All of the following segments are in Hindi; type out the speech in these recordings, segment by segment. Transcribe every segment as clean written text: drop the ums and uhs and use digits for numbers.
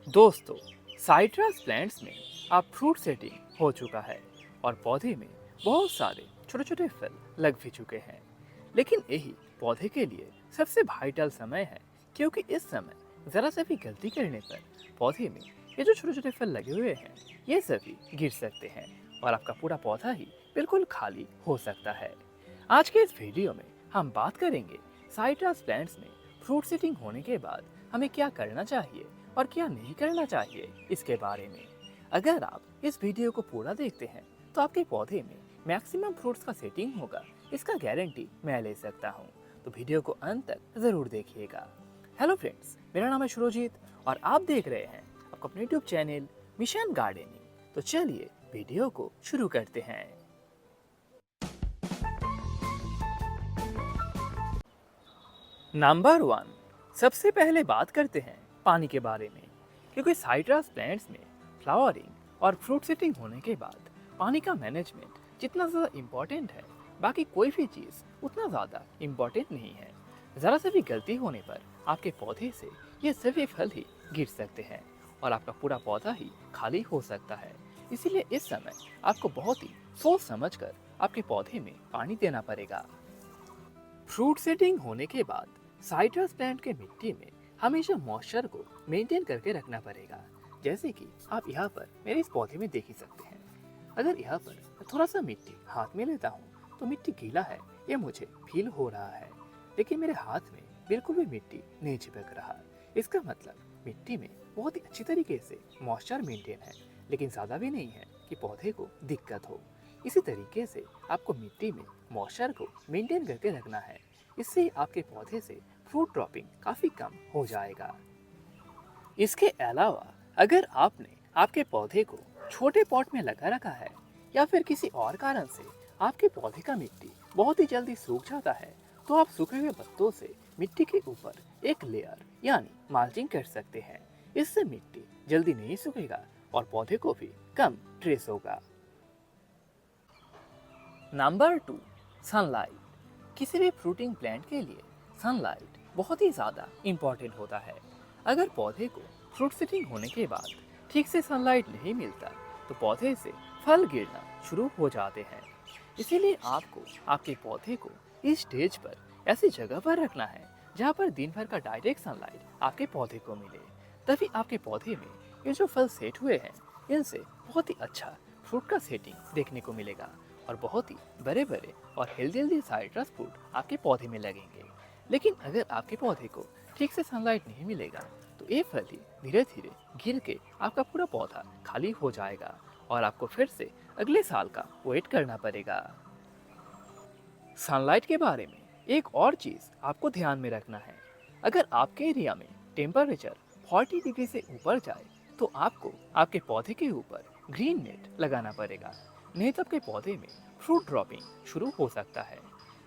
दोस्तों, साइट्रस प्लांट्स में अब फ्रूट सेटिंग हो चुका है और पौधे में बहुत सारे छोटे छोटे फल लग भी चुके हैं। लेकिन यही पौधे के लिए सबसे वाइटल समय है, क्योंकि इस समय जरा सा भी गलती करने पर पौधे में ये जो छोटे छोटे फल लगे हुए हैं ये सभी गिर सकते हैं और आपका पूरा पौधा ही बिल्कुल खाली हो सकता है। आज के इस वीडियो में हम बात करेंगे साइट्रस प्लांट्स में फ्रूट सेटिंग होने के बाद हमें क्या करना चाहिए और क्या नहीं करना चाहिए इसके बारे में। अगर आप इस वीडियो को पूरा देखते हैं तो आपके पौधे में मैक्सिमम फ्रूट्स का सेटिंग होगा, इसका गारंटी मैं ले सकता हूँ। तो वीडियो को अंत तक जरूर देखिएगा। हेलो फ्रेंड्स, मेरा नाम है शुरुजीत और आप देख रहे हैं आपका अपने यूट्यूब चैनल मिशन गार्डनिंग। तो चलिए वीडियो को शुरू करते हैं। नंबर 1, सबसे पहले बात करते हैं पानी के बारे में, क्योंकि साइट्रस प्लांट्स में फ्लावरिंग और फ्रूट सेटिंग होने के बाद पानी का मैनेजमेंट जितना ज़्यादा इम्पोर्टेंट है, बाकी कोई भी चीज़ उतना ज़्यादा इम्पोर्टेंट नहीं है। ज़रा सी भी गलती होने पर आपके पौधे से ये सभी फल ही गिर सकते हैं और आपका पूरा पौधा ही खाली हो सकता है। इसीलिए इस समय आपको बहुत ही सोच समझ कर आपके पौधे में पानी देना पड़ेगा। फ्रूट सेटिंग होने के बाद साइट्रस प्लांट के मिट्टी में हमेशा मॉइस्चर को मेंटेन करके रखना पड़ेगा। जैसे कि आप यहाँ पर मेरे इस पौधे में देख ही सकते हैं। अगर यहाँ पर मैं थोड़ा सा मिट्टी हाथ में लेता हूँ तो मिट्टी गीला है, ये मुझे फील हो रहा है, लेकिन मेरे हाथ में बिल्कुल भी मिट्टी नहीं चिपक रहा। इसका मतलब मिट्टी में बहुत ही अच्छी तरीके से मॉइस्चर मेंटेन है, लेकिन ज़्यादा भी नहीं है कि पौधे को दिक्कत हो। इसी तरीके से आपको मिट्टी में मॉइस्चर को मेंटेन करके रखना है। इससे आपके पौधे से फ्रूट ड्रॉपिंग काफ़ी कम हो जाएगा। इसके अलावा अगर आपने आपके पौधे को छोटे पॉट में लगा रखा है या फिर किसी और कारण से आपके पौधे का मिट्टी बहुत ही जल्दी सूख जाता है, तो आप सूखे हुए पत्तों से मिट्टी के ऊपर एक लेयर यानी माल्चिंग कर सकते हैं। इससे मिट्टी जल्दी नहीं सूखेगा और पौधे को भी कम ट्रेस होगा। Number 2, sunlight. किसी भी फ्रूटिंग प्लांट के लिए सनलाइट बहुत ही ज़्यादा इम्पॉर्टेंट होता है। अगर पौधे को फ्रूट सेटिंग होने के बाद ठीक से सनलाइट नहीं मिलता तो पौधे से फल गिरना शुरू हो जाते हैं। इसीलिए आपको आपके पौधे को इस स्टेज पर ऐसी जगह पर रखना है जहाँ पर दिन भर का डायरेक्ट सनलाइट आपके पौधे को मिले। तभी आपके पौधे में ये जो फल सेट हुए हैं इनसे बहुत ही अच्छा फ्रूट का सेटिंग देखने को मिलेगा और बहुत ही बड़े बड़े और हेल्दी हेल्दी साइट्रस फ्रूट आपके पौधे में लगेंगे। लेकिन अगर आपके पौधे को ठीक से सनलाइट नहीं मिलेगा तो ये फल ही धीरे धीरे गिर के आपका पूरा पौधा खाली हो जाएगा और आपको फिर से अगले साल का वेट करना पड़ेगा। सनलाइट के बारे में एक और चीज़ आपको ध्यान में रखना है। अगर आपके एरिया में टेम्परेचर 40 डिग्री से ऊपर जाए तो आपको आपके पौधे के ऊपर ग्रीन नेट लगाना पड़ेगा, नहीं तो आपके पौधे में फ्रूट ड्रॉपिंग शुरू हो सकता है।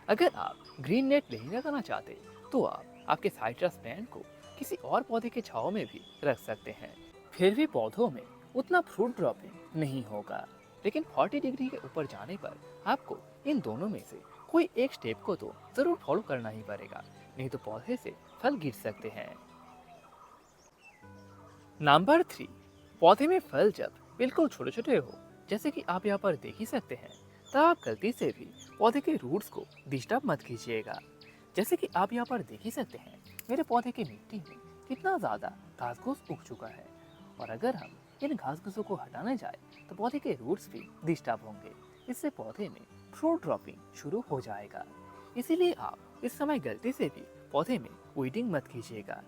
अगर आप ग्रीन नेट नहीं लगाना चाहते तो आप आपके साइट्रस प्लांट को किसी और पौधे के छांव में भी रख सकते हैं, फिर भी पौधों में उतना फ्रूट ड्रॉपिंग नहीं होगा। लेकिन 40 डिग्री के ऊपर जाने पर आपको इन दोनों में से कोई एक स्टेप को तो ज़रूर फॉलो करना ही पड़ेगा, नहीं तो पौधे से फल गिर सकते हैं। नंबर 3, पौधे में फल जब बिल्कुल छोटे छोटे हो, जैसे कि आप यहाँ पर देख ही सकते हैं, तब आप गलती से भी पौधे के रूट्स को डिस्टर्ब मत कीजिएगा। जैसे कि आप यहाँ पर देख ही सकते हैं मेरे पौधे की मिट्टी में कितना ज़्यादा घास घूस उग चुका है, और अगर हम इन घास घूसों को हटाने जाए तो पौधे के रूट्स भी डिस्टर्ब होंगे। इससे पौधे में फ्रूट ड्रॉपिंग शुरू हो जाएगा। इसीलिए आप इस समय गलती से भी पौधे में वीडिंग मत कीजिएगा।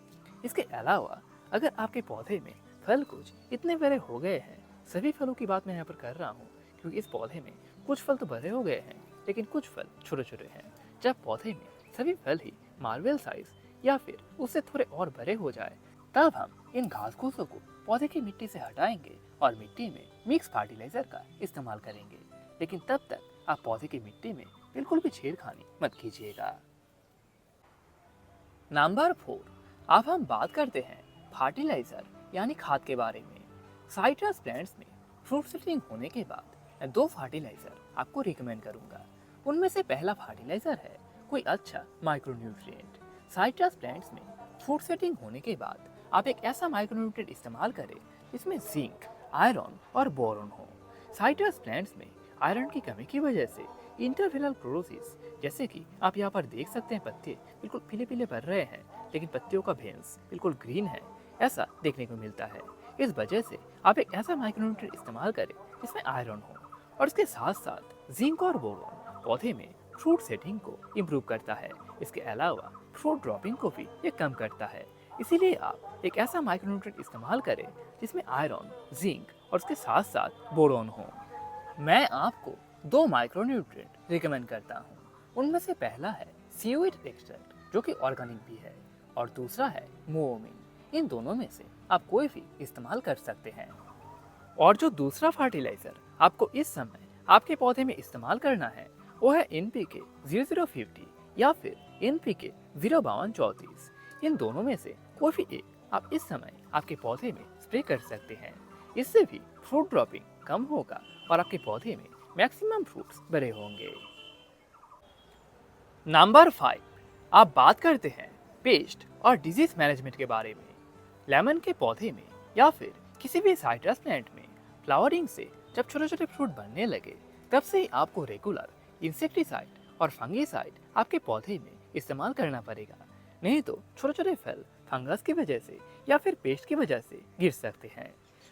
इसके अलावा अगर आपके पौधे में फल कुछ इतने बड़े हो गए हैं, सभी फलों की बात मैं यहाँ पर कर रहा हूँ क्योंकि इस पौधे में कुछ फल तो बड़े हो गए हैं लेकिन कुछ फल छोटे छोटे हैं। जब पौधे में सभी फल ही मार्बल साइज या फिर उससे थोड़े और बड़े हो जाए तब हम इन घास फूसों को पौधे की मिट्टी से हटाएंगे और मिट्टी में मिक्स फर्टिलाइजर का इस्तेमाल करेंगे। लेकिन तब तक आप पौधे की मिट्टी में बिल्कुल भी छेड़खानी मत कीजिएगा। नंबर 4, अब हम बात करते हैं फर्टिलाइजर यानी खाद के बारे में। साइट्रस प्लांट्स में फ्रूट सेटिंग होने के बाद मैं 2 फर्टिलाइजर आपको रिकमेंड करूंगा। उनमें से पहला फर्टिलाइजर है कोई अच्छा माइक्रोन्यूट्रिएंट। साइट्रस प्लांट्स में फ्रूट सेटिंग होने के बाद आप एक ऐसा माइक्रोन्यूट्रिएंट इस्तेमाल करें जिसमें जिंक, आयरन और बोरॉन हो। साइट्रस प्लांट्स में आयरन की कमी की वजह से इंटरफेरल क्लोरोसिस, जैसे कि आप यहाँ पर देख सकते हैं, पत्ते बिल्कुल पीले पीले भर रहे हैं लेकिन पत्तियों का भेंस बिल्कुल ग्रीन है, ऐसा देखने को मिलता है। इस वजह से आप एक ऐसा माइक्रोन्यूट्रिएंट इस्तेमाल करें जिसमें आयरन हो और इसके साथ साथ जिंक और बोरॉन पौधे में फ्रूट सेटिंग को इम्प्रूव करता है। इसके अलावा फ्रूट ड्रॉपिंग को भी ये कम करता है। इसीलिए आप एक ऐसा माइक्रोन्यूट्रिएंट इस्तेमाल करें जिसमें आयरन, जिंक और उसके साथ साथ बोरॉन हो। मैं आपको 2 माइक्रोन्यूट्रिएंट रिकमेंड करता हूँ। उनमें से पहला है सीवीड एक्सट्रैक्ट, जो कि ऑर्गेनिक भी है, और दूसरा है मोमिन। इन दोनों में से आप कोई भी इस्तेमाल कर सकते हैं। और जो दूसरा फर्टिलाइजर आपको इस समय आपके पौधे में इस्तेमाल करना है वो है NPK 0050 या फिर NPK 05234। इन दोनों में से कोई भी एक आप इस समय आपके पौधे में स्प्रे कर सकते हैं। इससे भी फ्रूट ड्रॉपिंग कम होगा और आपके पौधे में मैक्सिमम फ्रूट्स बड़े होंगे। नंबर 5, आप बात करते हैं पेस्ट और डिजीज मैनेजमेंट के बारे में। लेमन के पौधे में या फिर किसी भी साइट्रस प्लांट में फ्लावरिंग से जब छोटे छोटे फ्रूट बनने लगे तब से ही आपको रेगुलर इंसेक्टिसाइड और फंगीसाइड आपके पौधे में इस्तेमाल करना पड़ेगा, नहीं तो छोटे छोटे फल फंगस की वजह से या फिर पेस्ट की वजह से गिर सकते हैं।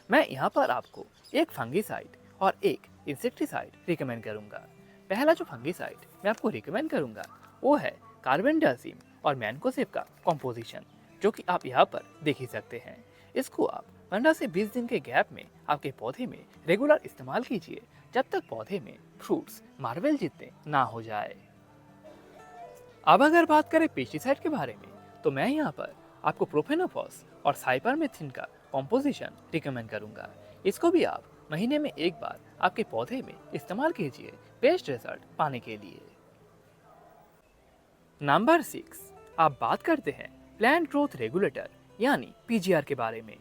मैं यहाँ पर आपको एक फंगीसाइड और एक इंसेक्टिसाइड रिकमेंड करूँगा। पहला जो फंगीसाइड मैं आपको रिकमेंड करूँगा वो है कार्बेंडाजिम और मैनकोसेप का कॉम्पोजिशन, जो कि आप यहाँ पर देख ही सकते हैं। इसको आप 15 से 20 दिन के गैप में आपके पौधे में रेगुलर इस्तेमाल कीजिए जब तक पौधे में फ्रूट्स मार्वेल जितने ना हो जाए। अब अगर बात करें पेस्टिसाइड के बारे में तो मैं यहाँ पर आपको प्रोफेनोफॉस और साइपरमेथ्रिन का कॉम्पोजिशन रिकमेंड करूँगा। इसको भी आप महीने में एक बार आपके पौधे में इस्तेमाल कीजिए बेस्ट रिजल्ट पाने के लिए। नंबर 6, आप बात करते हैं प्लांट ग्रोथ रेगुलेटर यानी PGR के बारे में।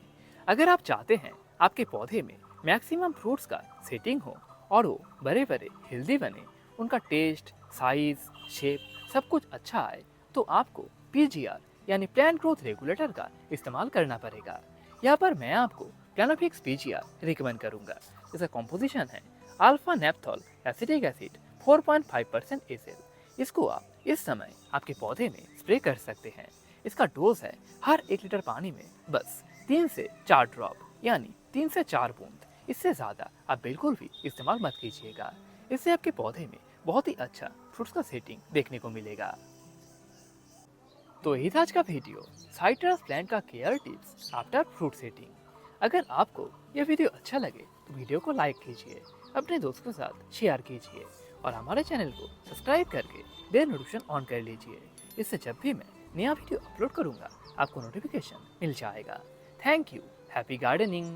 अगर आप चाहते हैं आपके पौधे में मैक्सिमम फ्रूट्स का सेटिंग हो और वो बड़े बड़े हेल्दी बने, उनका टेस्ट, साइज, शेप सब कुछ अच्छा आए, तो आपको PGR यानी प्लांट ग्रोथ रेगुलेटर का इस्तेमाल करना पड़ेगा। यहाँ पर मैं आपको प्लानोफिक्स PGR रिकमेंड करूँगा। इसका कॉम्पोजिशन है अल्फा नेप्थॉल एसिटिक एसिड 4.5% एसिल। इसको आप इस समय आपके पौधे में स्प्रे कर सकते हैं। इसका डोज है हर 1 लीटर पानी में बस 3 से 4 ड्रॉप यानी 3 से 4 बूंद। इससे ज़्यादा आप बिल्कुल भी इस्तेमाल मत कीजिएगा। इससे आपके पौधे में बहुत ही अच्छा फ्रूट्स का सेटिंग देखने को मिलेगा। तो यही था आज का वीडियो, साइट्रस प्लांट का care tips after fruit setting. अगर आपको यह वीडियो अच्छा लगे तो वीडियो को लाइक कीजिए, अपने दोस्तों के साथ शेयर कीजिए और हमारे चैनल को सब्सक्राइब करके बेल नोटिफिकेशन ऑन कर लीजिए। इससे जब भी मैं नया वीडियो अपलोड करूंगा आपको नोटिफिकेशन मिल जाएगा। Thank you. Happy gardening.